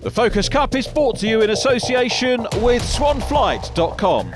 The Focus Cup is brought to you in association with swanflight.com.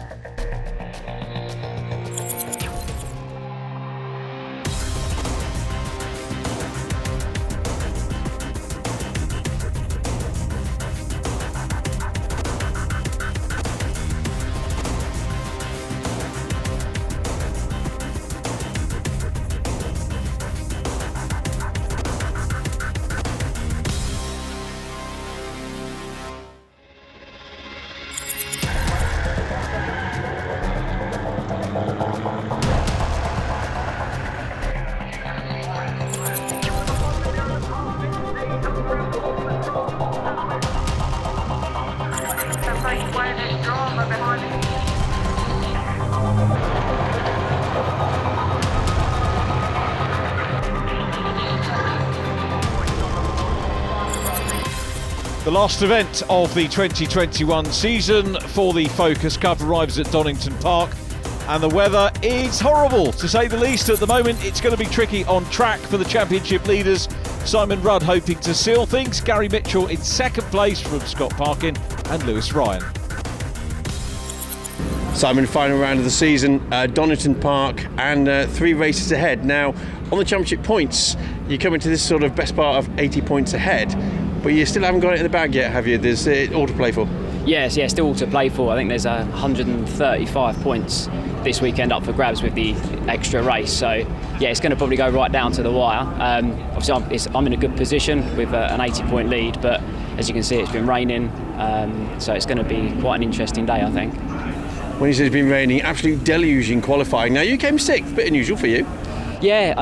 The last event of the 2021 season for the Focus Cup arrives at Donington Park, and the weather is horrible, to say the least. At the moment, it's going to be tricky on track for the championship leaders. Simon Rudd hoping to seal things. Gary Mitchell in second place from Scott Parkins and Lewis Ryan. Simon, final round of the season, Donington Park, and 3 races ahead. Now, on the championship points, you come into this sort of best part of 80 points ahead, but you still haven't got it in the bag yet, have you? There's all to play for. Yes, still all to play for. I think there's 135 points this weekend up for grabs with the extra race. So, yeah, it's going to probably go right down to the wire. Obviously, I'm in a good position with an 80-point lead, but as you can see, it's been raining, so it's going to be quite an interesting day, I think. When you said it's been raining, absolute deluge in qualifying. Now, you came 6th, bit unusual for you. Yeah,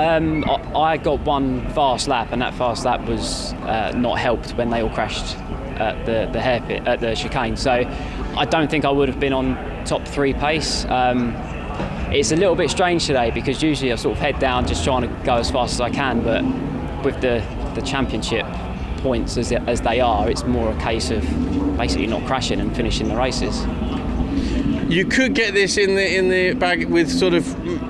I got one fast lap, and that fast lap was not helped when they all crashed at the hairpin, at the chicane. So I don't think I would have been on top 3 pace. It's a little bit strange today because usually I sort of head down just trying to go as fast as I can, but with the championship points as they are, it's more a case of basically not crashing and finishing the races. You could get this in the bag with sort of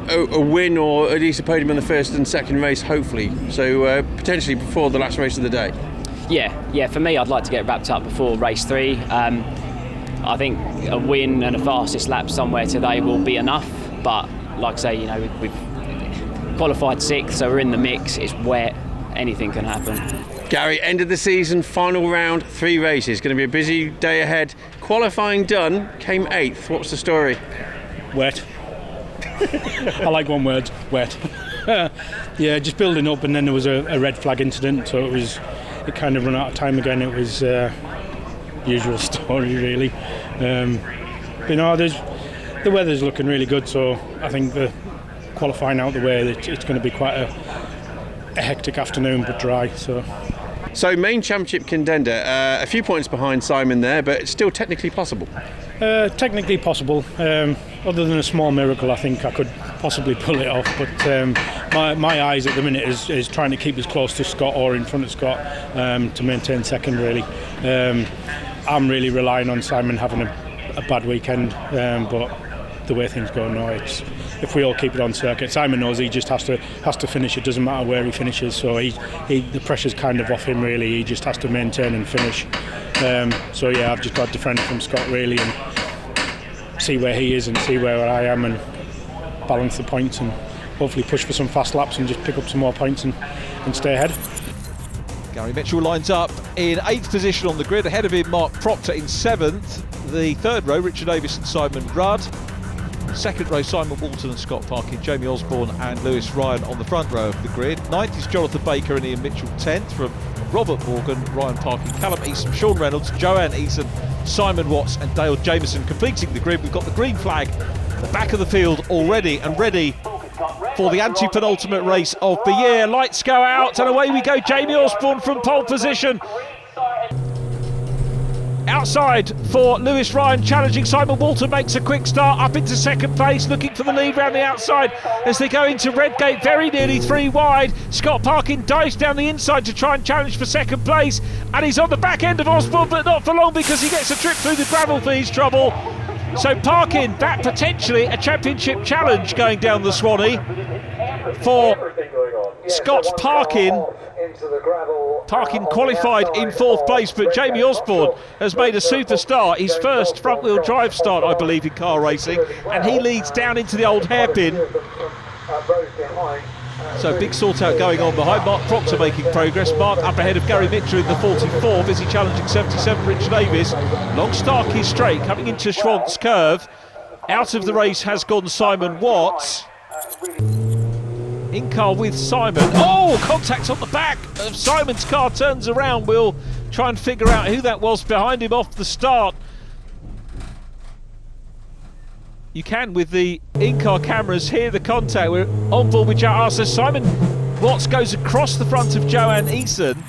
a win or at least a podium in the first and second race, hopefully. So potentially before the last race of the day. Yeah. For me, I'd like to get wrapped up before race 3. I think a win and a fastest lap somewhere today will be enough. But like I say, we've qualified 6th, so we're in the mix. It's wet. Anything can happen. Gary, end of the season, final round, 3 races. Going to be a busy day ahead. Qualifying done, came 8th. What's the story? Wet. I like one word, wet. Yeah, just building up, and then there was a red flag incident, so it kind of ran out of time again. It was usual story, really. The weather's looking really good, so I think the qualifying out the way, it's going to be quite a hectic afternoon, but dry. So main championship contender, a few points behind Simon there, but it's still technically possible. Technically possible. Other than a small miracle, I think I could possibly pull it off. But my eyes at the minute is trying to keep as close to Scott or in front of Scott to maintain second, really. I'm really relying on Simon having a bad weekend, but the way things go now, if we all keep it on circuit, Simon knows he just has to finish. It doesn't matter where he finishes, so the pressure's kind of off him, really. He just has to maintain and finish. So yeah, I've just got to defend from Scott, really, and see where he is and see where I am and balance the points and hopefully push for some fast laps and just pick up some more points and stay ahead. Gary Mitchell lines up in 8th position on the grid. Ahead of him, Mark Proctor in 7th. The 3rd row, Richard Davis and Simon Rudd. 2nd row, Simon Walton and Scott Parkins, Jamie Osborne and Lewis Ryan on the front row of the grid. 9th is Jonathan Baker and Ian Mitchell. 10th from Robert Morgan, Ryan Parkin, Callum Eason, Sean Reynolds, Joanne Eason, Simon Watts and Dale Jameson completing the grid. We've got the green flag at the back of the field already and ready for the anti-penultimate race of the year. Lights go out and away we go. Jamie Osborne from pole position. Outside for Lewis Ryan, challenging Simon Walton, makes a quick start up into second place, looking for the lead round the outside as they go into Redgate, very nearly 3 wide. Scott Parkin dives down the inside to try and challenge for second place, and he's on the back end of Osborne, but not for long because he gets a trip through the gravel for his trouble. So Parkin, that potentially a championship challenge going down the Swanee for Scott's Parkin. Parkin qualified in 4th place, but Jamie Osborne has made a superstar. His first front-wheel drive start, I believe, in car racing, and he leads down into the old hairpin. So big sort-out going on behind. Mark Proctor making progress. Mark up ahead of Gary Mitchell in the 44, busy challenging 77 Rich Davis. Long Starkey straight coming into Schwantz curve. Out of the race has gone Simon Watts. In car with Simon. Oh, contact on the back of Simon's car, turns around. We'll try and figure out who that was behind him off the start. You can, with the in-car cameras, hear the contact. We're on board with Joe. So Simon Watts goes across the front of Joanne Eason,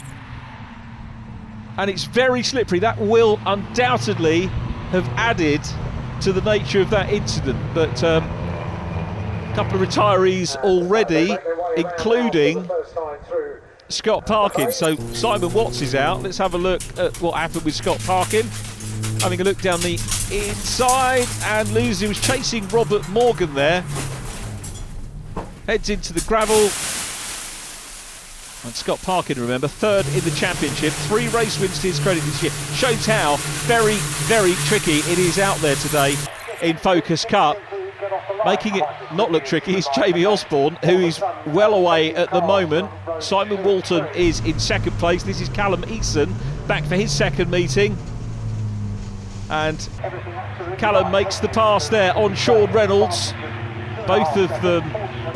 and it's very slippery. That will undoubtedly have added to the nature of that incident, but couple of retirees already, including Scott Parkins. So Simon Watts is out. Let's have a look at what happened with Scott Parkins. Having a look down the inside, and losing, was chasing Robert Morgan there. Heads into the gravel. And Scott Parkin, remember, 3rd in the championship, 3 race wins to his credit this year. Shows how very, very tricky it is out there today in Focus Cup. Making it not look tricky is Jamie Osborne, who is well away at the moment. Simon Walton is in 2nd place. This is Callum Eason back for his 2nd meeting. And Callum makes the pass there on Sean Reynolds. Both of them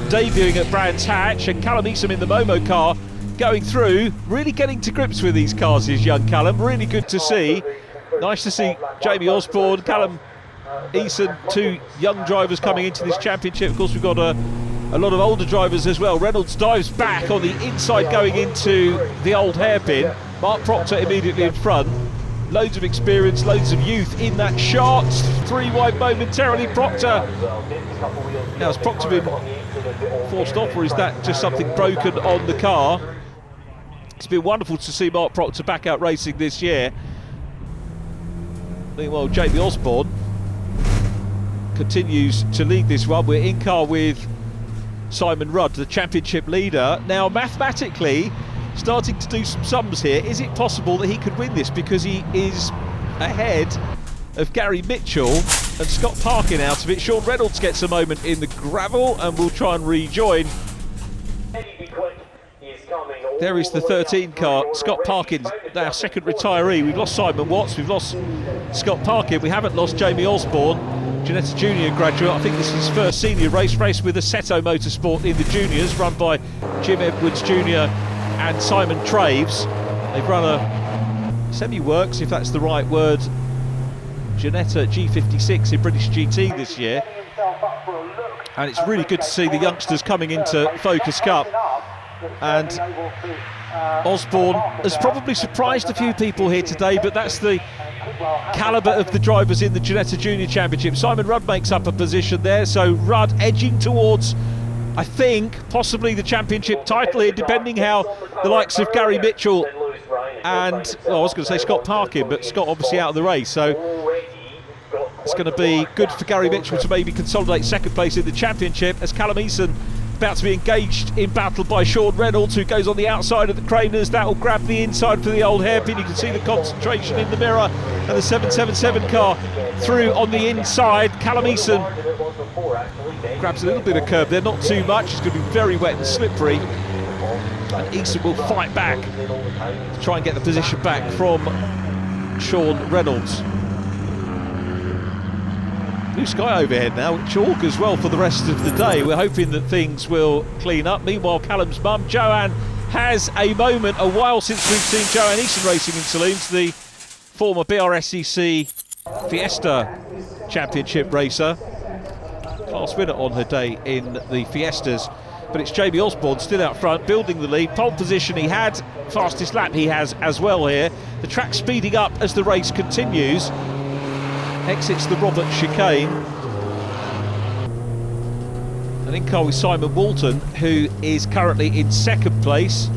debuting at Brands Hatch, and Callum Eason in the Momo car going through, really getting to grips with these cars is young Callum. Really good to see. Nice to see Jamie Osborne, Callum Eason, 2 young drivers coming into this championship. Of course, we've got a lot of older drivers as well. Reynolds dives back on the inside going into the old hairpin. Mark Proctor immediately in front. Loads of experience, loads of youth in that shot. 3 wide momentarily, Proctor. Now, has Proctor been forced off, or is that just something broken on the car? It's been wonderful to see Mark Proctor back out racing this year. Meanwhile, Jamie Osborne continues to lead this one. We're in car with Simon Rudd, the championship leader. Now, mathematically, starting to do some sums here. Is it possible that he could win this, because he is ahead of Gary Mitchell and Scott Parkin out of it? Sean Reynolds gets a moment in the gravel and will try and rejoin. There is the 13 car, Scott Parkin, our 2nd retiree. We've lost Simon Watts, we've lost Scott Parkin, we haven't lost Jamie Osborne, Ginetta Junior graduate. I think this is his first senior race with Assetto Motorsport in the juniors, run by Jim Edwards Jr. and Simon Traves. They've run a semi-works, if that's the right word, Ginetta G56 in British GT this year. And it's really good to see the youngsters coming into Focus Cup. And Osborne has probably surprised a few people here today, but that's the calibre of the drivers in the Ginetta Junior Championship. Simon Rudd makes up a position there, so Rudd edging towards, I think, possibly the championship title here, depending how the likes of Gary Mitchell and, well, I was going to say Scott Parkin, but Scott obviously out of the race, so it's going to be good for Gary Mitchell to maybe consolidate 2nd place in the championship, as Callum Eason about to be engaged in battle by Sean Reynolds, who goes on the outside of the Craners. That will grab the inside for the old hairpin. You can see the concentration in the mirror, and the 777 car through on the inside. Callum Eason grabs a little bit of curb there, not too much. It's going to be very wet and slippery, and Eason will fight back to try and get the position back from Sean Reynolds. Blue sky overhead now, which augurs well for the rest of the day. We're hoping that things will clean up. Meanwhile, Callum's mum, Joanne, has a moment. A while since we've seen Joanne Eason racing in saloons, the former BRSCC Fiesta Championship racer. Class winner on her day in the Fiestas. But it's Jamie Osborne still out front, building the lead. Pole position he had, fastest lap he has as well here. The track speeding up as the race continues. Exits the Robert chicane. And in car with Simon Walton, who is currently in 2nd place.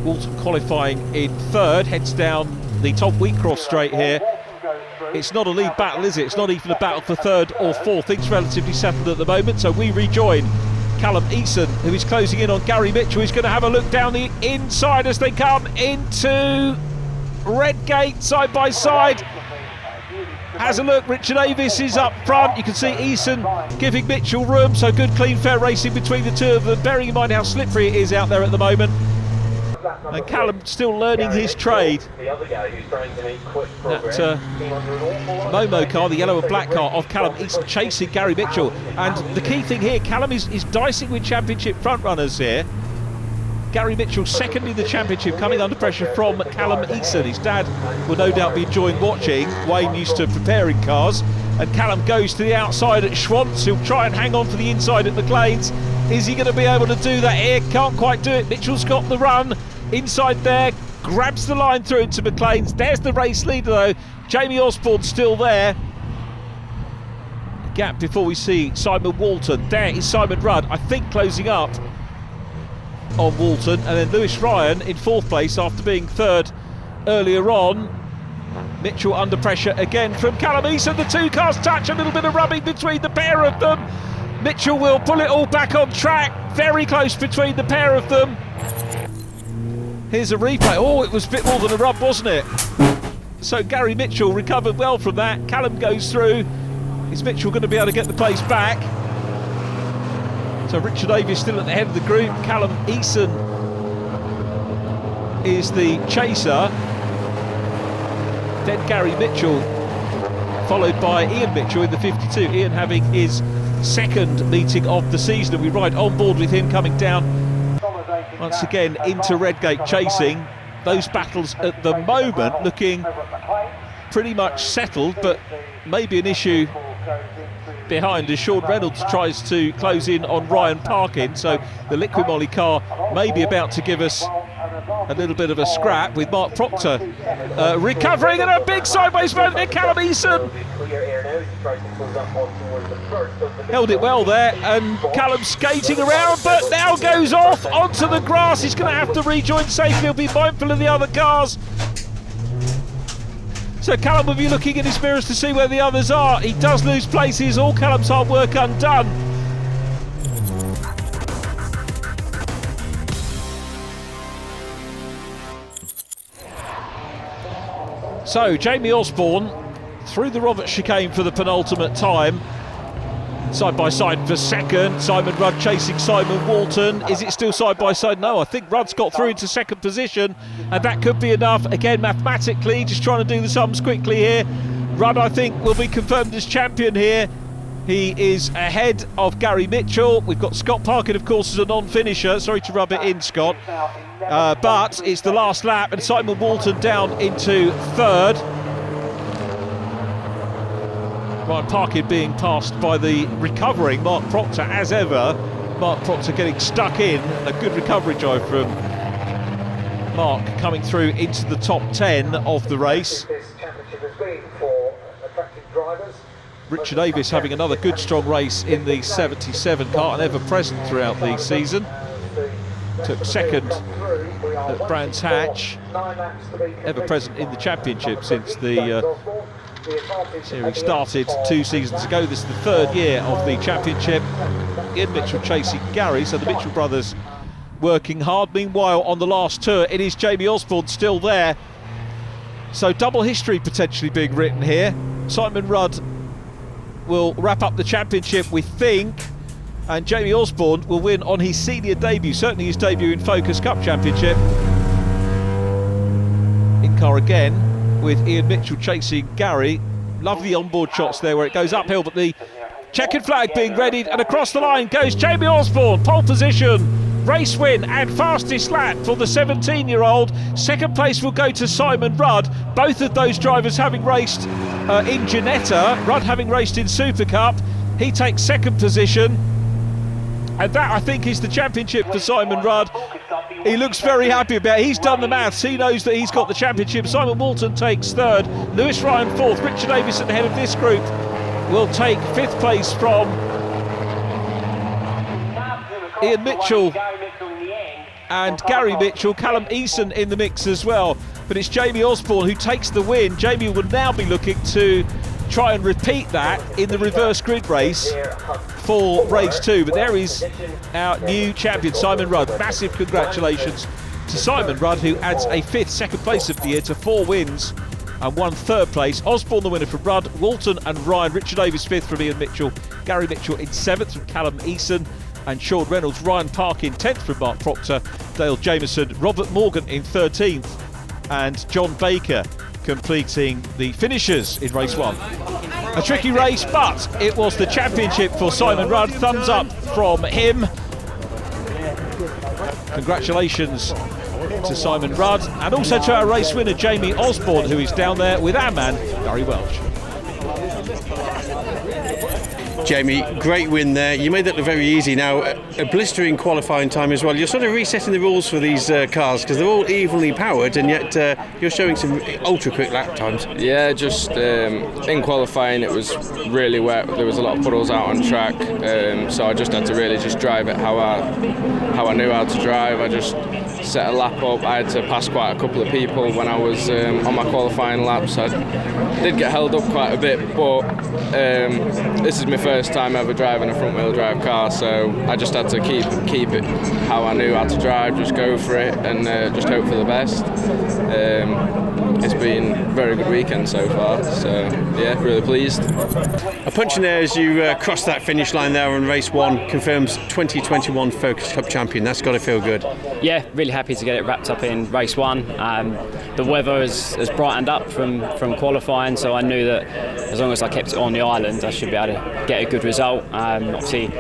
Walton qualifying in 3rd, heads down the Tom Wheatcroft straight here. It's not a lead battle, is it? It's not even a battle for 3rd or 4th. Things relatively settled at the moment, so we rejoin Callum Eason, who is closing in on Gary Mitchell. He's going to have a look down the inside as they come into Redgate side by side. Has a look, Richard Davis is up front. You can see Eason giving Mitchell room, so good clean fair racing between the two of them, bearing in mind how slippery it is out there at the moment. And Callum still learning his trade. That Momo car, the yellow and black car of Callum Eason, chasing Gary Mitchell. And the key thing here, Callum is dicing with championship front runners here. Gary Mitchell second in the championship, coming under pressure from Callum Eason. His dad will no doubt be enjoying watching. Wayne used to preparing cars. And Callum goes to the outside at Schwantz. He'll try and hang on for the inside at McLean's. Is he going to be able to do that here? Can't quite do it. Mitchell's got the run. Inside there, grabs the line through into McLean's. There's the race leader though. Jamie Osborne still there. Gap before we see Simon Walton. There is Simon Rudd, I think, closing up on Walton. And then Lewis Ryan in fourth place after being third earlier on. Mitchell under pressure again from Callum Eason. The two cars touch, a little bit of rubbing between the pair of them. Mitchell will pull it all back on track. Very close between the pair of them. Here's a replay. Oh, it was a bit more than a rub, wasn't it? So Gary Mitchell recovered well from that. Callum goes through. Is Mitchell going to be able to get the place back? So Richard Davis still at the head of the group. Callum Eason is the chaser. Then Gary Mitchell, followed by Ian Mitchell in the 52. Ian having his second meeting of the season. We ride on board with him coming down once again into Redgate chasing. Those battles at the moment looking pretty much settled, but maybe an issue behind as Sean Reynolds tries to close in on Ryan Parkins. So the Liquid Molly car may be about to give us a little bit of a scrap, with Mark Proctor recovering, and a big sideways moment in Callum Eason. Held it well there, and Callum skating around, but now goes off onto the grass. He's going to have to rejoin safely. He'll be mindful of the other cars. So Callum will be looking in his mirrors to see where the others are. He does lose places, all Callum's hard work undone. So Jamie Osborne through the Roberts chicane for the penultimate time. Side by side for second. Simon Rudd chasing Simon Walton. Is it still side by side? No, I think Rudd's got through into second position, and that could be enough. Again, mathematically, just trying to do the sums quickly here. Rudd, I think, will be confirmed as champion here. He is ahead of Gary Mitchell. We've got Scott Parkin, of course, as a non-finisher. Sorry to rub it in, Scott. But it's the last lap, and Simon Walton down into third. Ryan Parkin being passed by the recovering Mark Proctor as ever. Mark Proctor getting stuck in. A good recovery drive from Mark coming through into the top 10 of the race. Richard Davis having another good strong race in the 77 car, and ever present throughout the season. Took second at Brands Hatch, ever present in the championship since the series started 2 seasons ago. This is the third year of the championship. Ian Mitchell chasing Gary, so the Mitchell brothers working hard. Meanwhile, on the last tour, it is Jamie Osborne still there. So double history potentially being written here. Simon Rudd will wrap up the championship, we think, and Jamie Osborne will win on his senior debut, certainly his debut in Focus Cup Championship. In car again with Ian Mitchell chasing Gary. Lovely onboard shots there where it goes uphill, but the checkered flag being readied, and across the line goes Jamie Osborne. Pole position, race win and fastest lap for the 17-year-old. Second place will go to Simon Rudd. Both of those drivers having raced in Ginetta. Rudd having raced in Super Cup. He takes second position. And that, I think, is the championship for Simon Rudd. He looks very happy about it. He's done the maths. He knows that he's got the championship. Simon Walton takes third. Lewis Ryan fourth. Richard Davis at the head of this group will take fifth place from Ian Mitchell and Gary Mitchell. Callum Eason in the mix as well. But it's Jamie Osborne who takes the win. Jamie will now be looking to try and repeat that in the reverse grid race for race 2. But there is our new champion, Simon Rudd. Massive congratulations to Simon Rudd, who adds a 5th, second place of the year to 4 wins and 1 third place. Osborne the winner from Rudd, Walton and Ryan, Richard Davis 5th from Ian Mitchell, Gary Mitchell in 7th from Callum Eason and Sean Reynolds, Ryan Parkins 10th from Mark Proctor, Dale Jameson, Robert Morgan in 13th and John Baker completing the finishers in race 1. A tricky race, but it was the championship for Simon Rudd. Thumbs up from him. Congratulations to Simon Rudd, and also to our race winner Jamie Osborne, who is down there with our man Gary Welch. Jamie, great win there. You made that look very easy. Now, a blistering qualifying time as well. You're sort of resetting the rules for these cars because they're all evenly powered, and yet you're showing some ultra quick lap times. Yeah, just in qualifying it was really wet. There was a lot of puddles out on track, so I just had to really just drive it how I knew how to drive. I just set a lap up. I had to pass quite a couple of people when I was on my qualifying laps. I did get held up quite a bit, but this is my first time ever driving a front wheel drive car, so I just had to keep it how I knew how to drive, just go for it and just hope for the best. It's been a very good weekend so far, so yeah, really pleased. A punch in there as you cross that finish line there on race 1 confirms 2021 Focus Cup champion. That's got to feel good. Yeah, really happy to get it wrapped up in race 1. The weather has brightened up from qualifying, so I knew that as long as I kept it on the island, I should be able to get a good result. Obviously,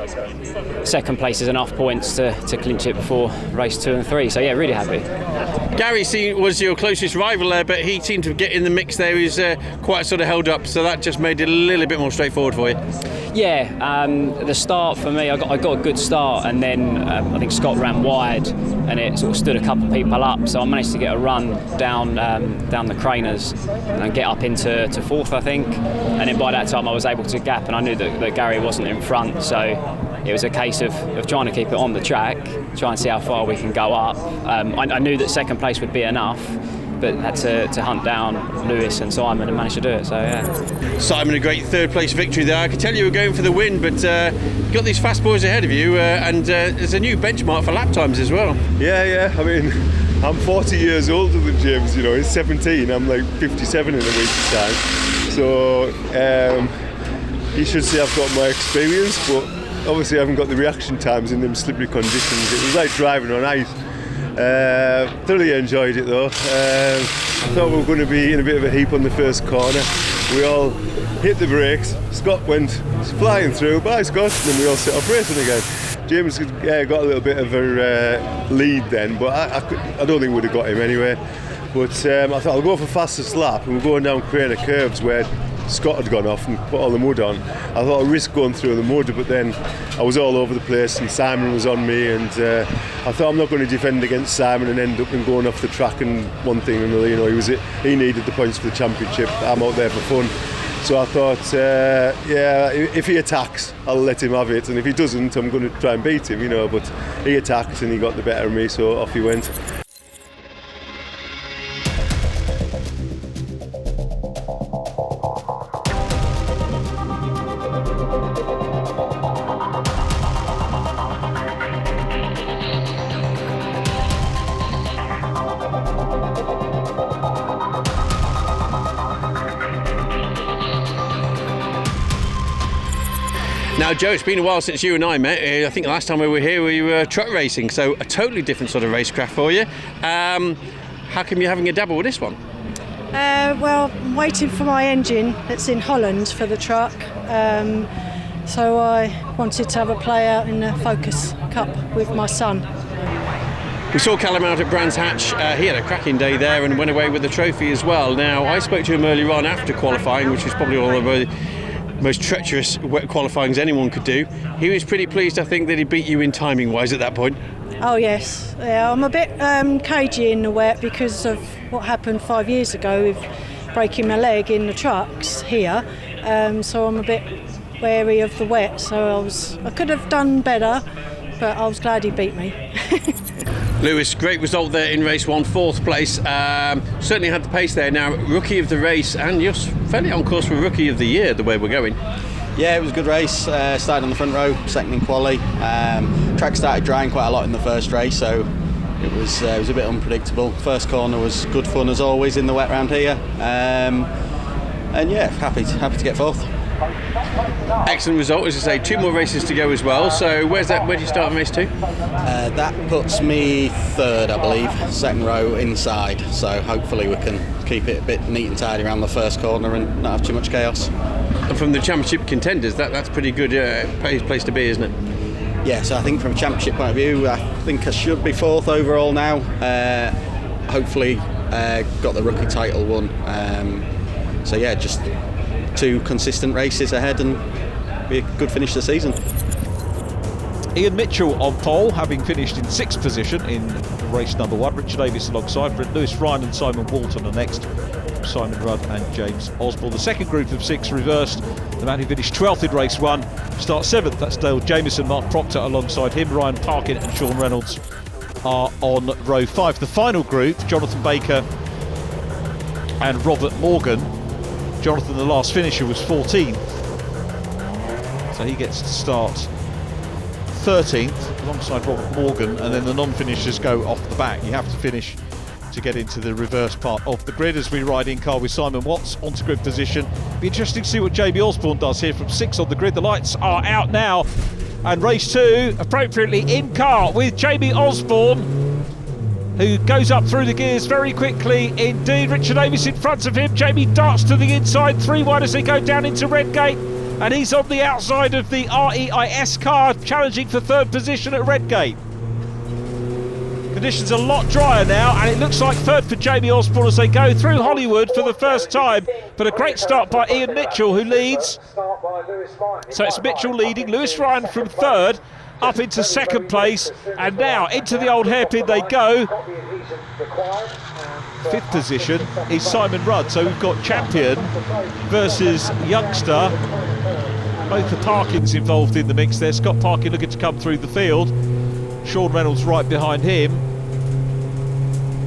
second place is enough points to clinch it before race 2 and 3. So yeah, really happy. Gary was your closest rival there, but he seemed to get in the mix there. He was quite sort of held up, so that just made it a little bit more straightforward for you. Yeah, the start for me, I got a good start, and then I think Scott ran wide, and it sort of stood a couple of people up. So I managed to get a run down the Craners and get up into 4th, I think. And then by that time, I was able to gap, and I knew that Gary wasn't in front. So it was a case of trying to keep it on the track, try and see how far we can go up. I knew that second place would be enough, but had to hunt down Lewis and Simon and managed to do it, so yeah. Simon, a great third place victory there. I could tell you were going for the win, but you've got these fast boys ahead of you, and there's a new benchmark for lap times as well. Yeah, I mean, I'm 40 years older than James, you know, he's 17, I'm like 57 in a week's time. So you should say I've got my experience, but obviously I haven't got the reaction times in them slippery conditions. It was like driving on ice. Thoroughly enjoyed it though. I thought we were going to be in a bit of a heap on the first corner. We all hit the brakes. Scott went flying through. Bye Scott. And then we all set off racing again. James got a little bit of a lead then, but I don't think we'd have got him anyway. But I thought I'll go for fastest lap, and we're going down Craner curves where Scott had gone off and put all the mud on. I thought I'd risk going through the mud, but then I was all over the place and Simon was on me, and I thought I'm not going to defend against Simon and end up going off the track and one thing and another. You know, he needed the points for the championship. I'm out there for fun. So I thought, if he attacks, I'll let him have it, and if he doesn't, I'm going to try and beat him, you know. But he attacked and he got the better of me, so off he went. Now, Joe, it's been a while since you and I met. I think the last time we were here, we were truck racing, so a totally different sort of racecraft for you. How come you're having a dabble with this one? Well, I'm waiting for my engine that's in Holland for the truck. So I wanted to have a play out in the Focus Cup with my son. We saw Callum out at Brands Hatch. He had a cracking day there and went away with the trophy as well. Now, I spoke to him earlier on after qualifying, which was probably one of the most treacherous wet qualifyings anyone could do. He was pretty pleased, I think, that he beat you in timing-wise at that point. Oh yes, yeah, I'm a bit cagey in the wet because of what happened 5 years ago with breaking my leg in the trucks here. So I'm a bit wary of the wet. So I could have done better, but I was glad he beat me. Lewis, great result there in race 1, 4th place. Certainly had the pace there. Now, rookie of the race, and you're fairly on course for rookie of the year, the way we're going. Yeah, it was a good race. Started on the front row, second in quali. Track started drying quite a lot in the first race, so it was a bit unpredictable. First corner was good fun as always in the wet round here, and yeah, happy to get 4th. Excellent result, as I say. 2 more races to go as well. So where do you start in race 2? That puts me 3rd, I believe, second row inside. So hopefully we can keep it a bit neat and tidy around the first corner and not have too much chaos. And from the championship contenders, that's pretty good place to be, isn't it? Yeah, so I think from a championship point of view, I think I should be 4th overall now. Hopefully got the rookie title won. So yeah, just 2 consistent races ahead and be a good finish to the season. Ian Mitchell on pole, having finished in 6th position in race number 1. Richard Davis alongside Lewis Ryan and Simon Walton are next. Simon Rudd and James Osborne. The second group of 6 reversed. The man who finished 12th in race 1 starts 7th. That's Dale Jamieson. Mark Proctor alongside him. Ryan Parkin and Sean Reynolds are on row 5. The final group, Jonathan Baker and Robert Morgan. Jonathan, the last finisher, was 14th, so he gets to start 13th alongside Robert Morgan, and then the non-finishers go off the back. You have to finish to get into the reverse part of the grid as we ride in car with Simon Watts onto grid position. Be interesting to see what Jamie Osborne does here from 6 on the grid. The lights are out now, and race 2 appropriately in car with Jamie Osborne, who goes up through the gears very quickly indeed. Richard Davis in front of him. Jamie darts to the inside, 3 wide as they go down into Redgate, and he's on the outside of the REIS car, challenging for 3rd position at Redgate. Conditions a lot drier now, and it looks like 3rd for Jamie Osborne as they go through Hollywood for the first time. But a great start by Ian Mitchell, who leads. So it's Mitchell leading, Lewis Ryan from 3rd up into 2nd place, and now into the old hairpin they go. 5th position is Simon Rudd, so we've got champion versus youngster. Both the Parkins involved in the mix there. Scott Parkin looking to come through the field. Sean Reynolds right behind him.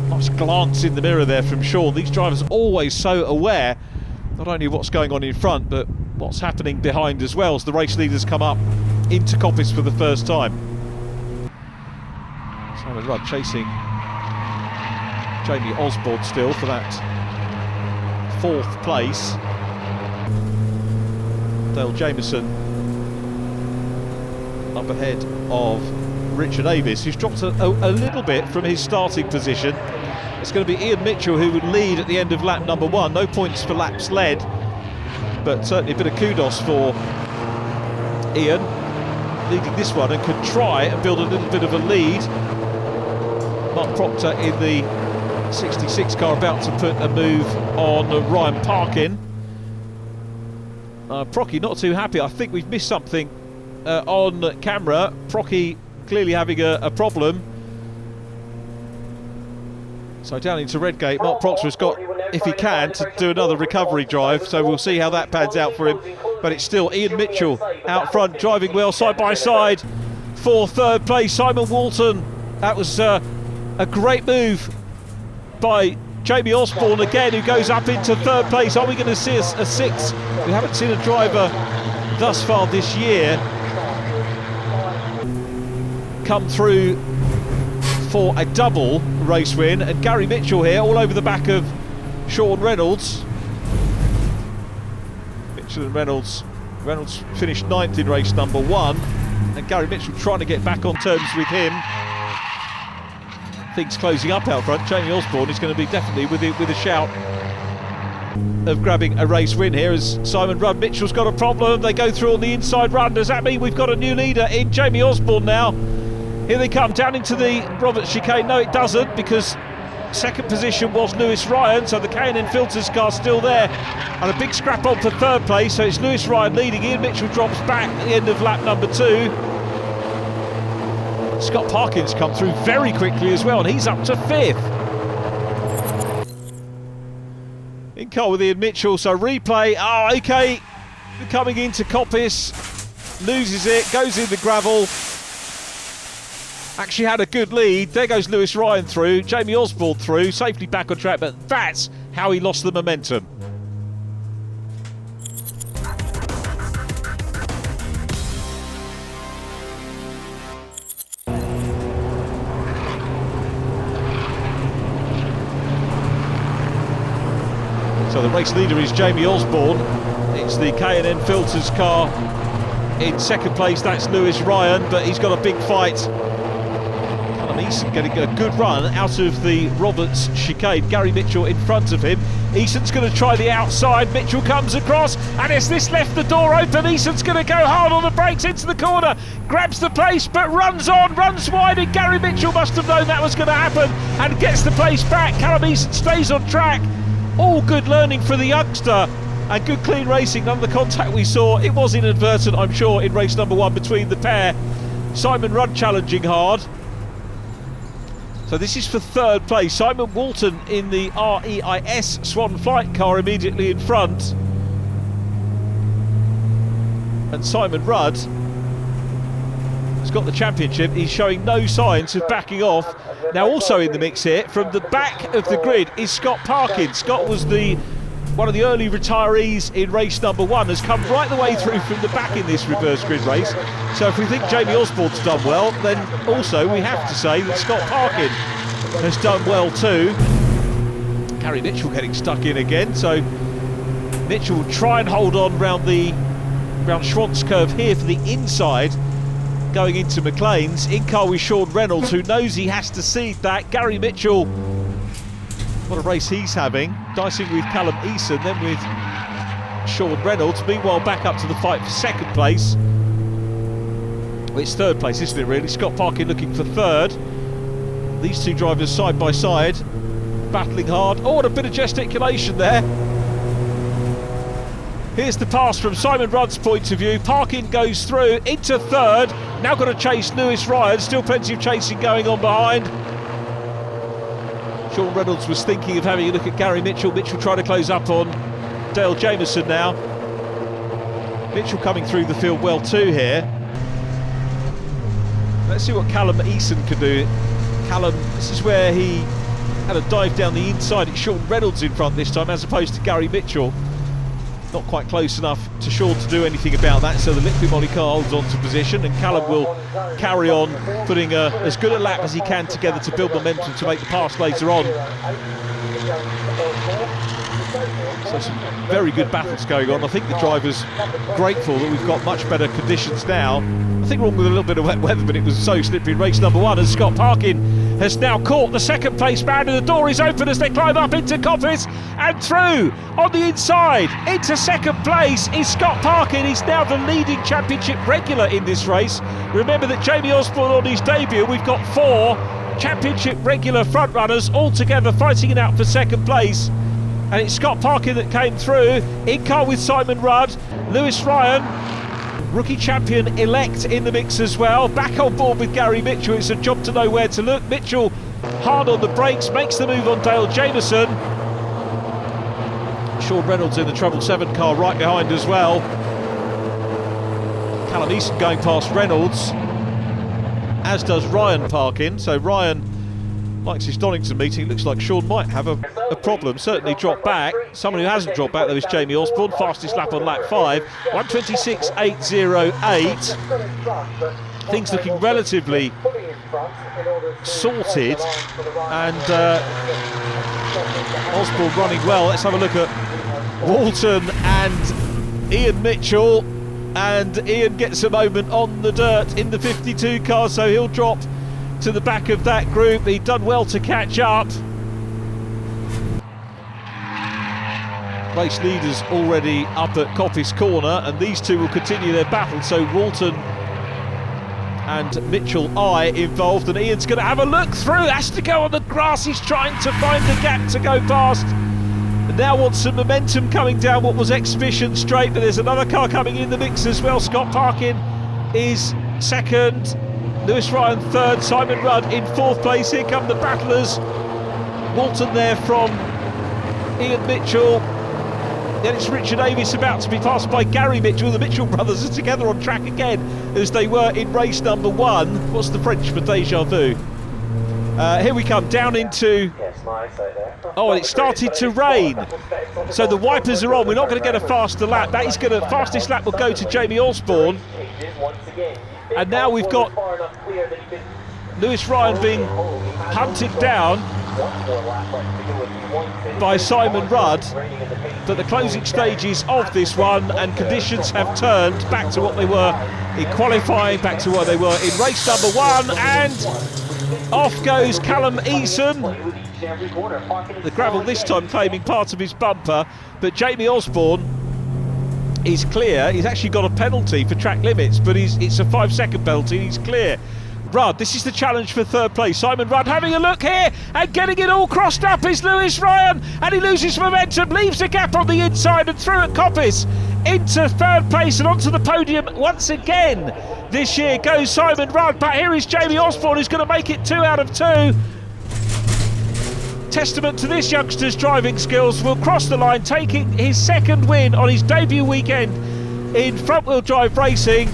Nice glance in the mirror there from Sean. These drivers are always so aware not only what's going on in front but what's happening behind as well, as the race leaders come up into Coppice for the first time. Simon Rudd chasing Jamie Osborne still for that 4th place. Dale Jamieson up ahead of Richard Davis, who's dropped a little bit from his starting position. It's going to be Ian Mitchell who would lead at the end of lap number 1. No points for laps led, but certainly a bit of kudos for Ian leading this one, and could try and build a little bit of a lead. Mark Proctor in the 66 car about to put a move on Ryan Parkin. Procky not too happy. I think we've missed something on camera. Procky clearly having a problem. So down into Redgate, Mark Proctor has got, if he can, to do another recovery drive, so we'll see how that pans out for him. But it's still Ian Mitchell out front, driving well side by side for 3rd place. Simon Walton, that was a great move by Jamie Osborne again, who goes up into 3rd place. Are we going to see a 6th? We haven't seen a driver thus far this year come through for a double race win, and Gary Mitchell here all over the back of Sean Reynolds. Mitchell and Reynolds finished 9th in race number 1, and Gary Mitchell trying to get back on terms with him. Things closing up out front. Jamie Osborne is going to be definitely with a shout of grabbing a race win here as Simon Rudd. Mitchell's got a problem. They go through on the inside run. Does that mean we've got a new leader in Jamie Osborne now? Here they come down into the Roberts chicane. No, it doesn't, because 2nd position was Lewis Ryan, so the K&N Filters car still there, and a big scrap on for 3rd place. So it's Lewis Ryan leading. Ian Mitchell drops back at the end of lap number 2. Scott Parkins come through very quickly as well, and he's up to 5th. In car with Ian Mitchell, so replay. Oh, okay, coming into Coppice, loses it, goes in the gravel. actually had a good lead. There goes Lewis Ryan through, Jamie Osborne through, safely back on track, but that's how he lost the momentum. So the race leader is Jamie Osborne. It's the K&N Filters car in second place. That's Lewis Ryan, but he's got a big fight. Callum Eason getting a good run out of the Roberts chicane. Gary Mitchell in front of him. Eason's going to try the outside. Mitchell comes across, and as this left the door open, Eason's going to go hard on the brakes into the corner. Grabs the pace, but runs on, runs wide, and Gary Mitchell must have known that was going to happen and gets the pace back. Callum Eason stays on track. All good learning for the youngster, and good clean racing. None of the contact we saw, it was inadvertent, I'm sure, in race number 1 between the pair. Simon Rudd challenging hard. So this is for third place. Simon Walton in the REIS Swan Flight car immediately in front. And Simon Rudd has got the championship. He's showing no signs of backing off. Now also in the mix here, from the back of the grid, is Scott Parkins. Scott was one of the early retirees in race number 1, has come right the way through from the back in this reverse grid race. So if we think Jamie Osborne's done well, then also we have to say that Scott Parkin has done well too. Gary Mitchell getting stuck in again, so Mitchell will try and hold on round Schwantz curve here for the inside, going into McLean's. In car with Sean Reynolds, who knows he has to cede that. Gary Mitchell, what a race he's having, dicing with Callum Eason, then with Sean Reynolds. Meanwhile, back up to the fight for second place. Well, it's third place, isn't it, really? Scott Parkin looking for third. These two drivers side by side, battling hard. Oh, what a bit of gesticulation there. Here's the pass from Simon Rudd's point of view. Parkin goes through into third. Now got to chase Lewis Ryan. Still plenty of chasing going on behind. Sean Reynolds was thinking of having a look at Gary Mitchell. Mitchell trying to close up on Dale Jameson now. Mitchell coming through the field well too here. Let's see what Callum Eason can do. Callum, this is where he had a dive down the inside. It's Sean Reynolds in front this time as opposed to Gary Mitchell. Not quite close enough to Sean to do anything about that, so the Liquid Molly car holds on to position, and Callum will carry on putting as good a lap as he can together to build momentum to make the pass later on. So some very good battles going on. I think the driver's grateful that we've got much better conditions now. Nothing wrong with a little bit of wet weather, but it was so slippery in race number 1, as Scott Parkin has now caught the second place man, and the door is open as they climb up into Coppice and through on the inside into second place is Scott Parkin. He's now the leading championship regular in this race. Remember that Jamie Osborne on his debut, we've got 4 championship regular front runners all together fighting it out for second place, and it's Scott Parkin that came through in car with Simon Rudd. Lewis Ryan, rookie champion elect, in the mix as well, back on board with Gary Mitchell. It's a job to know where to look. Mitchell hard on the brakes, makes the move on Dale Jameson. Sean Reynolds in the treble 7 car right behind as well. Callum Eason going past Reynolds, as does Ryan Parkin. So Ryan likes his Donington meeting. It looks like Sean might have a problem. Certainly dropped back. Someone who hasn't dropped back though is Jamie Osborne. Fastest lap on lap 5, 1:26.808. Things looking relatively sorted, and Osborne running well. Let's have a look at Walton and Ian Mitchell, and Ian gets a moment on the dirt in the 52 car, so he'll drop to the back of that group. He'd done well to catch up. Race leaders already up at Coppice Corner, and these two will continue their battle. So Walton and Mitchell involved, and Ian's going to have a look through. Has to go on the grass. He's trying to find the gap to go past. And now wants some momentum coming down what was exhibition straight, but there's another car coming in the mix as well. Scott Parkin is second. Lewis Ryan third, Simon Rudd in fourth place. Here come the battlers. Walton there from Ian Mitchell. Then it's Richard Davis about to be passed by Gary Mitchell. The Mitchell brothers are together on track again as they were in race number 1. What's the French for déjà vu? Here we come down into... Oh, and it started to rain. So the wipers are on. We're not going to get a faster lap. That is going to... Fastest lap will go to Jamie Osborne. And now we've got Lewis Ryan being hunted down by Simon Rudd. But the closing stages of this one, and conditions have turned back to what they were in qualifying, back to where they were in race number 1, and off goes Callum Eason. The gravel this time claiming part of his bumper, but Jamie Osborne is clear. He's actually got a penalty for track limits, but it's a 5-second penalty. He's clear. Rudd, this is the challenge for third place. Simon Rudd having a look here and getting it all crossed up is Lewis Ryan, and he loses momentum, leaves a gap on the inside and through at Coppice into third place and onto the podium once again. This year goes Simon Rudd, but here is Jamie Osborne who's going to make it 2 out of 2. Testament to this youngster's driving skills. Will cross the line, taking his second win on his debut weekend in front-wheel drive racing.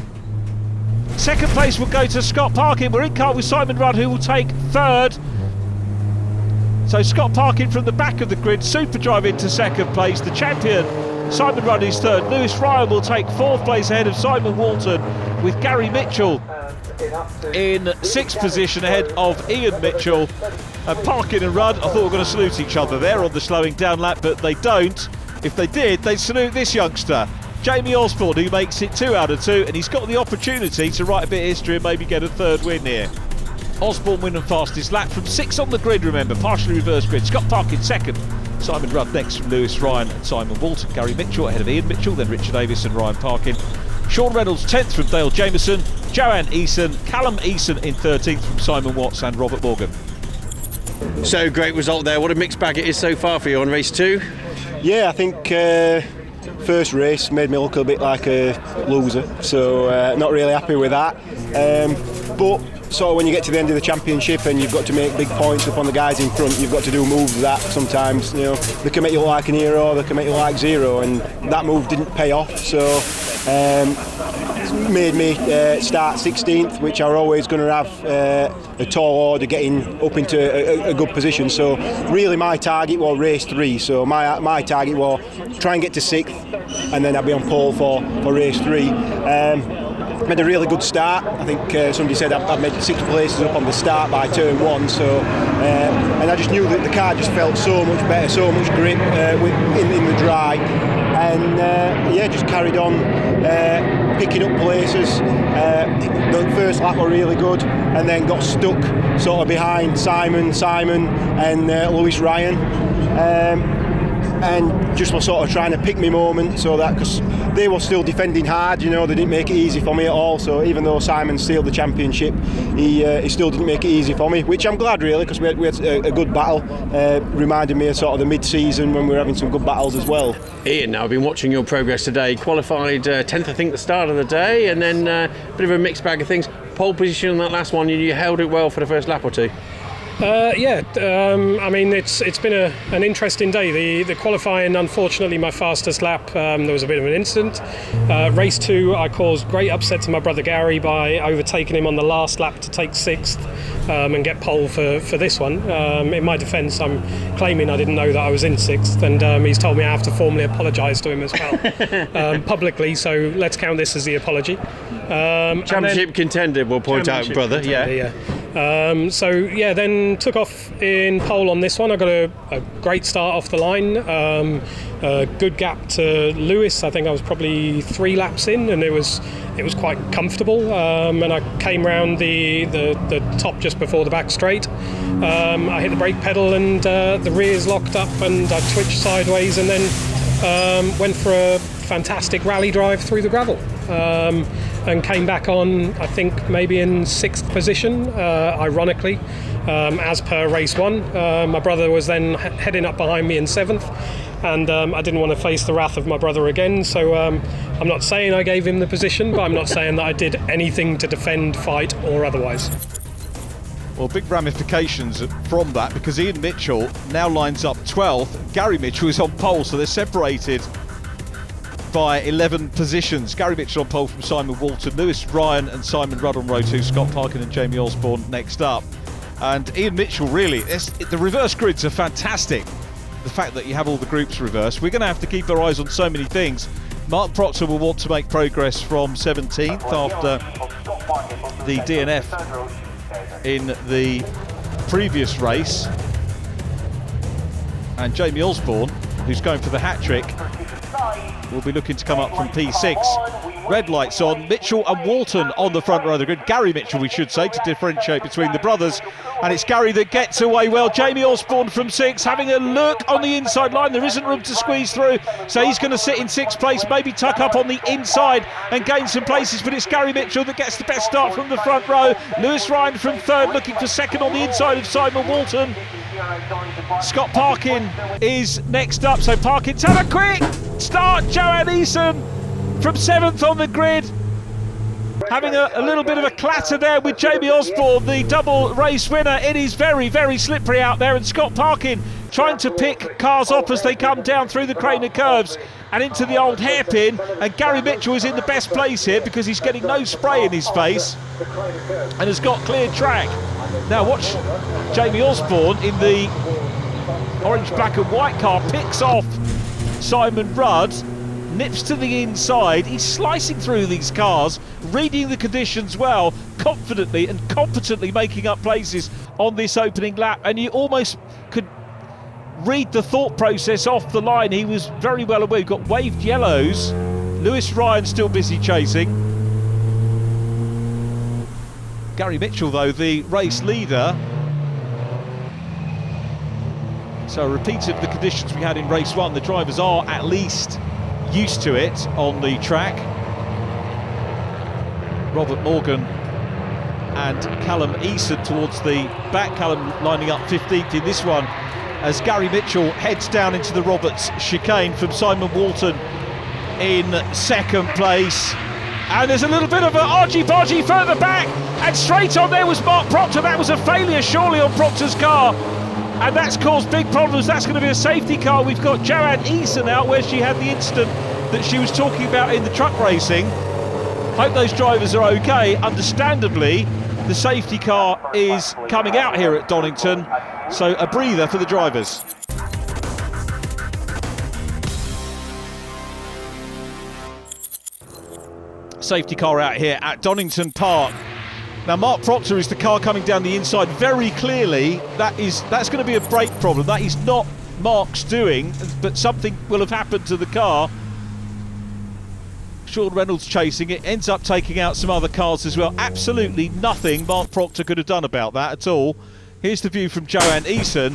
Second place will go to Scott Parkin. We're in car with Simon Rudd, who will take third. So Scott Parkin from the back of the grid, super drive into second place. The champion, Simon Rudd, is third. Lewis Ryan will take fourth place ahead of Simon Walton, with Gary Mitchell in sixth position ahead of Ian Mitchell. And Parkin and Rudd, I thought we were going to salute each other there on the slowing down lap, but they don't. If they did, they'd salute this youngster, Jamie Osborne, who makes it 2 out of 2, and he's got the opportunity to write a bit of history and maybe get a third win here. Osborne winning fastest lap from 6 on the grid, remember, partially reverse grid. Scott Parkin second, Simon Rudd next from Lewis Ryan and Simon Walton. Gary Mitchell ahead of Ian Mitchell, then Richard Davis and Ryan Parkin. Sean Reynolds 10th from Dale Jameson, Joanne Eason, Callum Eason in 13th from Simon Watts and Robert Morgan. So great result there. What a mixed bag it is so far for you on race 2. Yeah, I think first race made me look a bit like a loser, so not really happy with that. But sort of when you get to the end of the championship and you've got to make big points upon the guys in front, you've got to do moves that sometimes, you know, they can make you look like an hero, they can make you look like zero, and that move didn't pay off. So it made me start 16th, which I were always going to have a tall order getting up into a good position. So really my target was race 3, so my target was try and get to 6th and then I'd be on pole for race 3. Made a really good start. I think somebody said I've made 6 places up on the start by turn 1, so and I just knew that the car just felt so much better, so much grip in the dry, and yeah, just carried on picking up places. The first lap were really good, and then got stuck sort of behind Simon and Lewis Ryan. And just was sort of trying to pick my moment, so that, because they were still defending hard, you know, they didn't make it easy for me at all. So even though Simon sealed the championship, he still didn't make it easy for me, which I'm glad really, because we had a good battle. Reminded me of sort of the mid-season when we were having some good battles as well. Ian, now I've been watching your progress today. Qualified 10th, I think, the start of the day, and then a bit of a mixed bag of things. Pole position on that last one, you held it well for the first lap or two. I mean, it's been an interesting day. The qualifying, unfortunately, my fastest lap, there was a bit of an incident. Race 2, I caused great upset to my brother Gary by overtaking him on the last lap to take 6th and get pole for this one. In my defence, I'm claiming I didn't know that I was in 6th, and he's told me I have to formally apologise to him as well publicly, so let's count this as the apology. Championship contender, we'll point out, brother. Yeah. Then took off in pole on this one. I got a great start off the line. A good gap to Lewis. I think I was probably 3 laps in, and it was quite comfortable. And I came round the top just before the back straight. I hit the brake pedal, and the rears locked up, and I twitched sideways, and then went for a fantastic rally drive through the gravel. And came back on, I think, maybe in 6th position, ironically, as per race 1. My brother was then heading up behind me in 7th, and I didn't want to face the wrath of my brother again, so I'm not saying I gave him the position, but I'm not saying that I did anything to defend, fight, or otherwise. Well, big ramifications from that, because Ian Mitchell now lines up 12th. Gary Mitchell is on pole, so they're separated by 11 positions. Gary Mitchell on pole from Simon Walton, Lewis Ryan and Simon Rudd on row 2, Scott Parkin and Jamie Osborne next up. And Ian Mitchell, really, the reverse grids are fantastic. The fact that you have all the groups reversed. We're going to have to keep our eyes on so many things. Mark Proctor will want to make progress from 17th after the DNF in the previous race. And Jamie Osborne, who's going for the hat-trick, will be looking to come up from P6. Red lights on, Mitchell and Walton on the front row of the grid. Gary Mitchell, we should say, to differentiate between the brothers. And it's Gary that gets away well. Jamie Osborne from 6, having a look on the inside line. There isn't room to squeeze through, so he's going to sit in 6th place, maybe tuck up on the inside and gain some places. But it's Gary Mitchell that gets the best start from the front row. Lewis Ryan from 3rd, looking for 2nd on the inside of Simon Walton. Scott Parkin is next up, so Parkin's had a quick start. Joanne Eason from 7th on the grid, having a little bit of a clatter there with Jamie Osborne, the double race winner. It is very, very slippery out there, and Scott Parkin trying to pick cars off as they come down through the crane of curves and into the old hairpin. And Gary Mitchell is in the best place here because he's getting no spray in his face and has got clear track. Now watch Jamie Osborne in the orange, black and white car, picks off Simon Rudd, nips to the inside. He's slicing through these cars, reading the conditions well, confidently and competently making up places on this opening lap, and you almost could read the thought process off the line. He was very well aware. We've got waved yellows. Lewis Ryan still busy chasing. Gary Mitchell, though, the race leader. So repeated the conditions we had in race 1. The drivers are at least used to it on the track. Robert Morgan and Callum Eason towards the back. Callum lining up 15th in this one as Gary Mitchell heads down into the Roberts chicane from Simon Walton in 2nd place. And there's a little bit of an argy-bargy further back, and straight on there was Mark Proctor. That was a failure surely on Proctor's car, and that's caused big problems. That's going to be a safety car. We've got Joanne Eason out where she had the incident that she was talking about in the truck racing. Hope those drivers are okay. Understandably, the safety car is coming out here at Donington, so a breather for the drivers. Safety car out here at Donington Park. Now Mark Proctor is the car coming down the inside very clearly. That's going to be a brake problem. That is not Mark's doing, but something will have happened to the car. Sean Reynolds chasing it, ends up taking out some other cars as well. Absolutely nothing Mark Proctor could have done about that at all. Here's the view from Joanne Eason.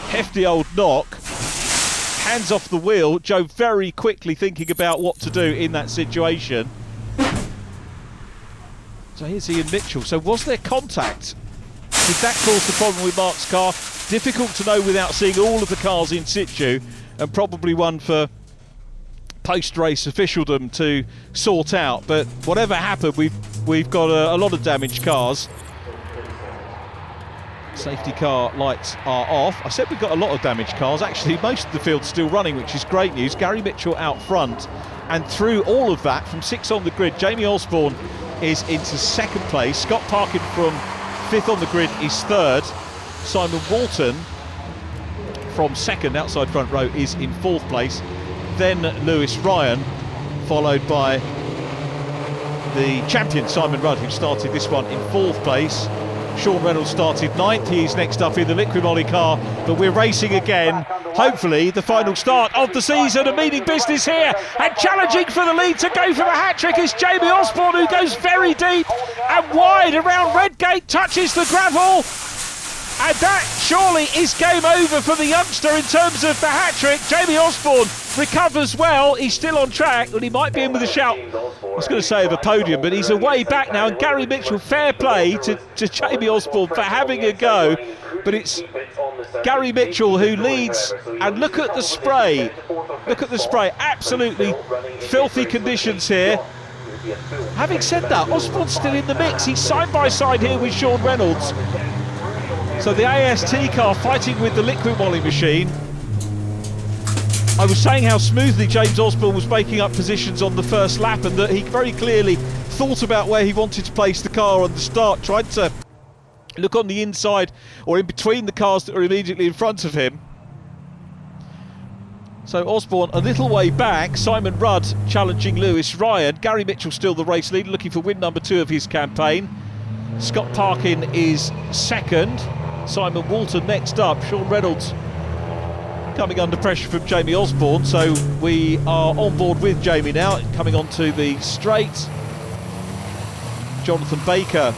Hefty old knock. Hands off the wheel. Joe very quickly thinking about what to do in that situation. So here's Ian Mitchell. So was there contact? Did that cause the problem with Mark's car? Difficult to know without seeing all of the cars in situ, and probably one for post-race officialdom to sort out. But whatever happened, we've got a lot of damaged cars. Safety car lights are off. I said we've got a lot of damaged cars. Actually, most of the field's still running, which is great news. Gary Mitchell out front, and through all of that, from 6 on the grid, Jamie Osborne is into 2nd place. Scott Parkin from 5th on the grid is 3rd. Simon Walton from 2nd outside front row is in 4th place. Then Lewis Ryan, followed by the champion Simon Rudd, who started this one in 4th place. Sean Reynolds started 9th. He's next up in the Liquid Molly car, but we're racing again. Hopefully the final start of the season, a meaning business here, and challenging for the lead to go for the hat-trick is Jamie Osborne, who goes very deep and wide around Redgate, touches the gravel, and that surely is game over for the youngster in terms of the hat-trick. Jamie Osborne recovers well. He's still on track, and he might be in with a shout, I was going to say, of a podium, but he's away back now. And Gary Mitchell, fair play to Jamie Osborne for having a go, but it's Gary Mitchell who leads. And look at the spray, absolutely filthy conditions here. Having said that, Osborne's still in the mix. He's side by side here with Sean Reynolds. So the AST car fighting with the Liquid Molly machine. I was saying how smoothly James Osborne was making up positions on the first lap, and that he very clearly thought about where he wanted to place the car on the start, tried to look on the inside or in between the cars that were immediately in front of him. So Osborne a little way back, Simon Rudd challenging Lewis Ryan. Gary Mitchell still the race leader, looking for win number 2 of his campaign. Scott Parkin is second. Simon Walton next up. Sean Reynolds coming under pressure from Jamie Osborne. So we are on board with Jamie now, coming onto the straight. Jonathan Baker.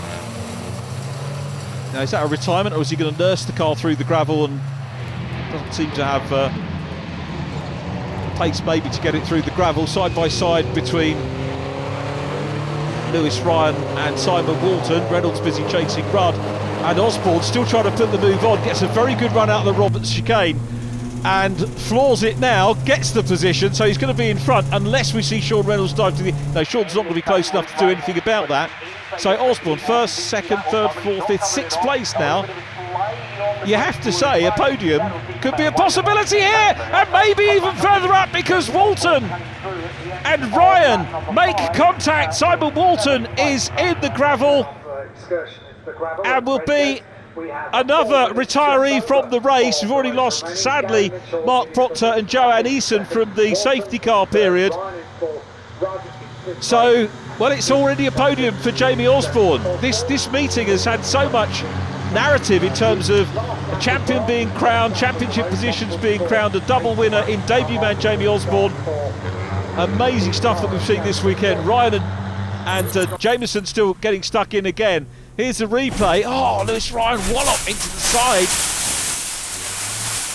Now, is that a retirement, or is he going to nurse the car through the gravel and doesn't seem to have pace maybe to get it through the gravel? Side by side between Lewis Ryan and Simon Walton. Reynolds busy chasing Rudd, and Osborne still trying to put the move on. Gets a very good run out of the Roberts chicane and floors it now, gets the position, so he's going to be in front unless we see Sean Reynolds dive to the... No, Sean's not going to be close enough to do anything about that. So Osborne first, second, third, fourth, fifth, sixth place now. You have to say a podium could be a possibility here, and maybe even further up, because Walton and Ryan make contact. Simon Walton is in the gravel and will be another retiree from the race. We've already lost, sadly, Mark Proctor and Joanne Eason from the safety car period. So, well, it's already a podium for Jamie Osborne. This meeting has had so much narrative in terms of a champion being crowned, championship positions being crowned, a double winner in debut man Jamie Osborne. Amazing stuff that we've seen this weekend. Ryan and Jameson still getting stuck in again. Here's the replay. Oh, Lewis Ryan wallop into the side.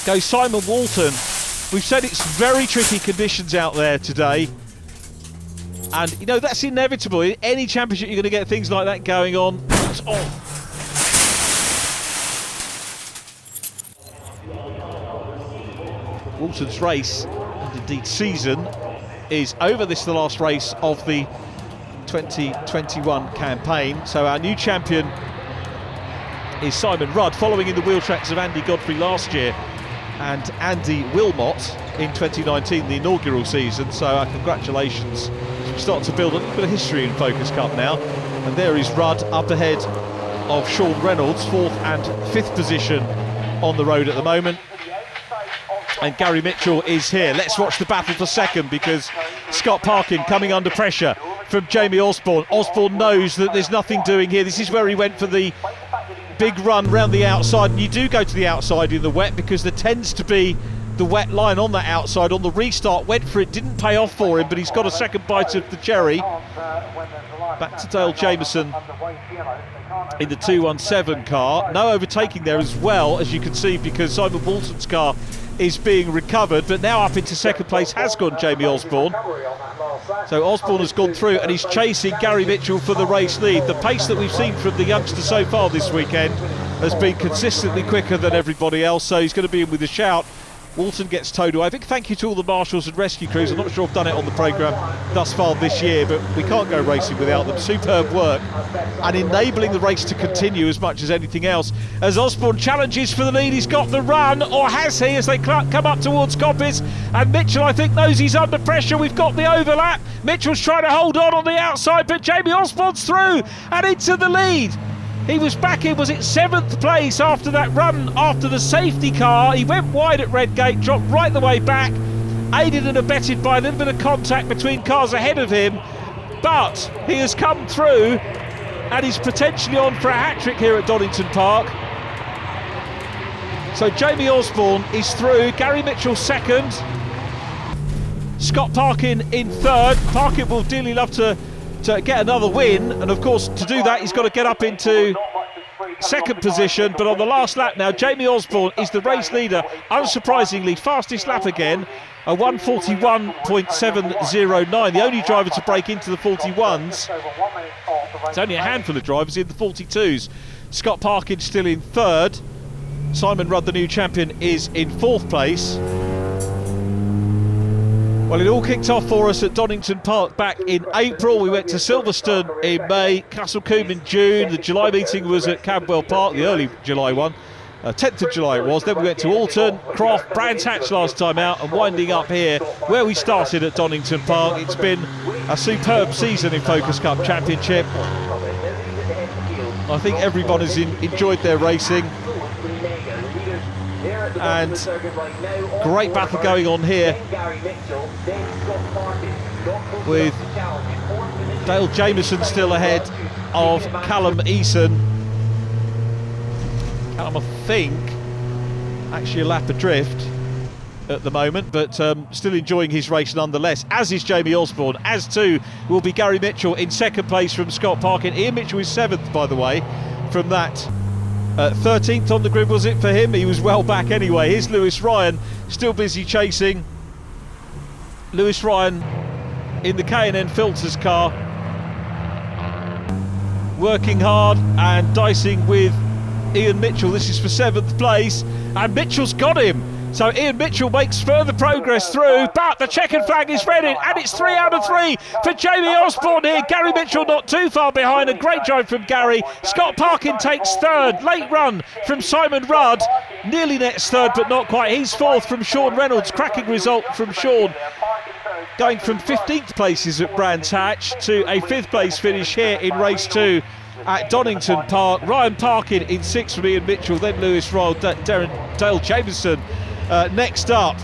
Goes Simon Walton. We've said it's very tricky conditions out there today. And, you know, that's inevitable. In any championship, you're going to get things like that going on. Oh. Walton's race, and indeed season, is over. This is the last race of the 2021 campaign. So our new champion is Simon Rudd, following in the wheel tracks of Andy Godfrey last year and Andy Wilmot in 2019, the inaugural season. So our congratulations. We start to build a little bit of history in Focus Cup now. And there is Rudd up ahead of Sean Reynolds, 4th and 5th position on the road at the moment. And Gary Mitchell is here. Let's watch the battle for second, because Scott Parkin coming under pressure from Jamie Osborne. Osborne knows that there's nothing doing here. This is where he went for the big run round the outside, and you do go to the outside in the wet because there tends to be the wet line on that outside. On the restart, went for it, didn't pay off for him, but he's got a second bite of the cherry. Back to Dale Jameson in the 217 car. No overtaking there as well, as you can see, because Simon Walton's car is being recovered, but now up into second place has gone Jamie Osborne. So Osborne has gone through and he's chasing Gary Mitchell for the race lead. The pace that we've seen from the youngster so far this weekend has been consistently quicker than everybody else, so he's going to be in with a shout. Walton gets towed away. A big thank you to all the marshals and rescue crews. I'm not sure I've done it on the programme thus far this year, but we can't go racing without them. Superb work and enabling the race to continue as much as anything else. As Osborne challenges for the lead, he's got the run, or has he, as they come up towards Coppice, and Mitchell, I think, knows he's under pressure. We've got the overlap. Mitchell's trying to hold on the outside, but Jamie Osborne's through and into the lead. He was back in, was it 7th place after that run after the safety car. He went wide at Redgate, dropped right the way back, aided and abetted by a little bit of contact between cars ahead of him, but he has come through and he's potentially on for a hat-trick here at Donington Park. So Jamie Osborne is through, Gary Mitchell second, Scott Parkin in third. Parkin will dearly love to get another win, and of course to do that he's got to get up into second position. But on the last lap now, Jamie Osborne is the race leader, unsurprisingly. Fastest lap again, a 1:41.709, the only driver to break into the 41s. It's only a handful of drivers in the 42s. Scott Parkin still in third. Simon Rudd, the new champion, is in 4th place. Well, it all kicked off for us at Donington Park back in April. We went to Silverstone in May, Castlecombe in June. The July meeting was at Cadwell Park, the early July one, 10th of July it was. Then we went to Alton, Croft, Brands Hatch last time out, and winding up here where we started at Donington Park. It's been a superb season in Focus Cup Championship. I think everyone has enjoyed their racing, and great battle going on here with Dale Jameson still ahead of Callum Eason. Callum, I think, actually a lap adrift at the moment, but still enjoying his race nonetheless, as is Jamie Osborne. As too will be Gary Mitchell in second place from Scott Parkin. Ian Mitchell is 7th, by the way, from that 13th on the grid, was it for him? He was well back anyway. Here's Lewis Ryan, still busy chasing. Lewis Ryan in the K&N Filters car, working hard and dicing with Ian Mitchell. This is for 7th place, and Mitchell's got him. So Ian Mitchell makes further progress through, but the checkered flag is ready, and it's 3 out of 3 for Jamie Osborne here. Gary Mitchell not too far behind, a great drive from Gary. Scott Parkin takes 3rd, late run from Simon Rudd, nearly nets 3rd but not quite. He's 4th from Sean Reynolds, cracking result from Sean, going from 15th places at Brands Hatch to a 5th place finish here in race 2 at Donington Park. Ryan Parkin in 6th from Ian Mitchell, then Lewis Royal, Dale Jameson next up.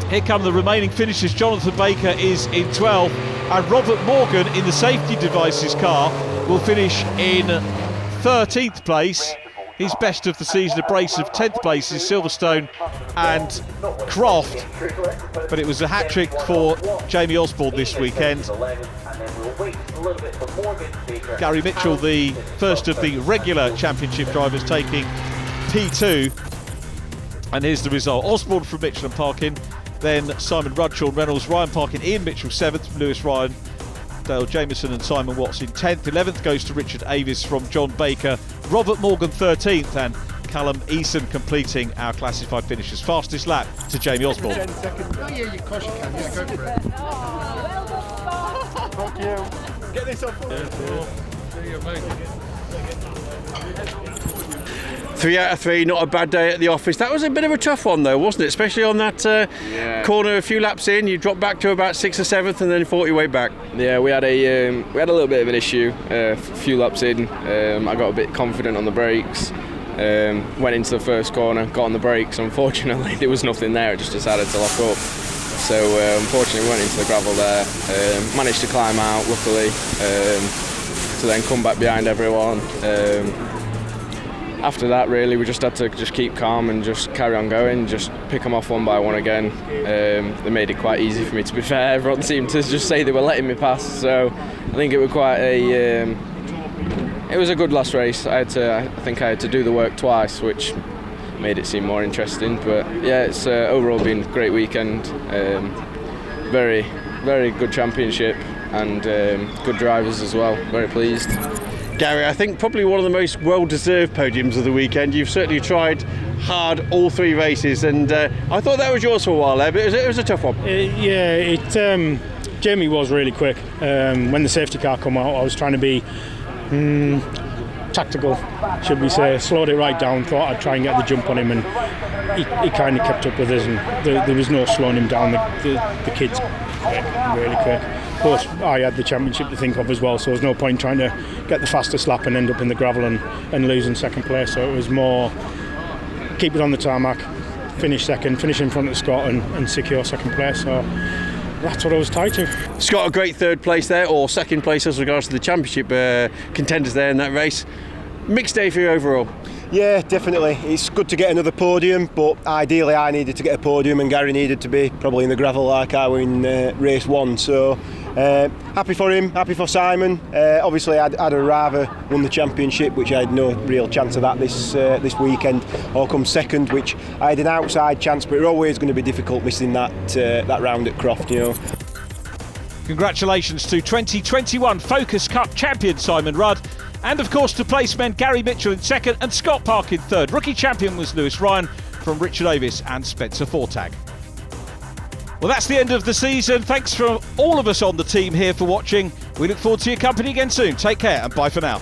Here come the remaining finishers. Jonathan Baker is in 12th, and Robert Morgan in the safety devices car will finish in 13th place. His best of the season, a brace of 10th places, Silverstone and Croft, but it was a hat-trick for Jamie Osborne this weekend. Gary Mitchell, the first of the regular championship drivers, taking P2. And here's the result. Osborne from Mitchell and Parkin, then Simon Rudd, Sean Reynolds, Ryan Parkin, Ian Mitchell 7th, Lewis Ryan, Dale Jameson and Simon Watts in 10th. 11th goes to Richard Avis from John Baker, Robert Morgan 13th, and Callum Eason completing our classified finishers. Fastest lap to Jamie Osborne. 10 seconds. Oh yeah, of course you can. Yeah, go for it. Thank you. Get this off. There you go, mate. 3 out of 3, not a bad day at the office. That was a bit of a tough one though, wasn't it? Especially on that corner a few laps in, you dropped back to about 6th or 7th and then fought your way back. Yeah, we had a little bit of an issue a few laps in. I got a bit confident on the brakes, went into the first corner, got on the brakes. Unfortunately there was nothing there, it just decided to lock up. So unfortunately we went into the gravel there, managed to climb out luckily, to then come back behind everyone. After that, really, we just had to just keep calm and just carry on going, just pick them off one by one again. They made it quite easy for me, to be fair. Everyone seemed to just say they were letting me pass, so I think it was quite a. It was a good last race. I think I had to do the work twice, which made it seem more interesting. But yeah, it's overall been a great weekend. Very, very good championship and good drivers as well. Very pleased. Gary, I think probably one of the most well-deserved podiums of the weekend. You've certainly tried hard all 3 races, and I thought that was yours for a while there, but it was a tough one. Jamie was really quick. When the safety car come out, I was trying to be tactical, should we say, slowed it right down, thought I'd try and get the jump on him, and he kind of kept up with us, and there was no slowing him down. The kid's quick, really quick. Of course, I had the championship to think of as well, so there was no point trying to get the fastest lap and end up in the gravel and losing second place. So it was more keep it on the tarmac, finish second, finish in front of Scott and secure second place. So that's what I was tied to. Scott, a great 3rd place there, or 2nd place as regards to the championship contenders there in that race. Mixed day for you overall. Yeah, definitely. It's good to get another podium, but ideally I needed to get a podium and Gary needed to be probably in the gravel like I were in race 1. So happy for him, happy for Simon. Obviously I'd have rather won the championship, which I had no real chance of that this weekend, or come 2nd, which I had an outside chance, but it's always going to be difficult missing that round at Croft, you know. Congratulations to 2021 Focus Cup champion Simon Rudd, and of course to placemen Gary Mitchell in 2nd and Scott Park in 3rd. Rookie champion was Lewis Ryan from Richard Avis and Spencer Fortag. Well, that's the end of the season. Thanks from all of us on the team here for watching. We look forward to your company again soon. Take care and bye for now.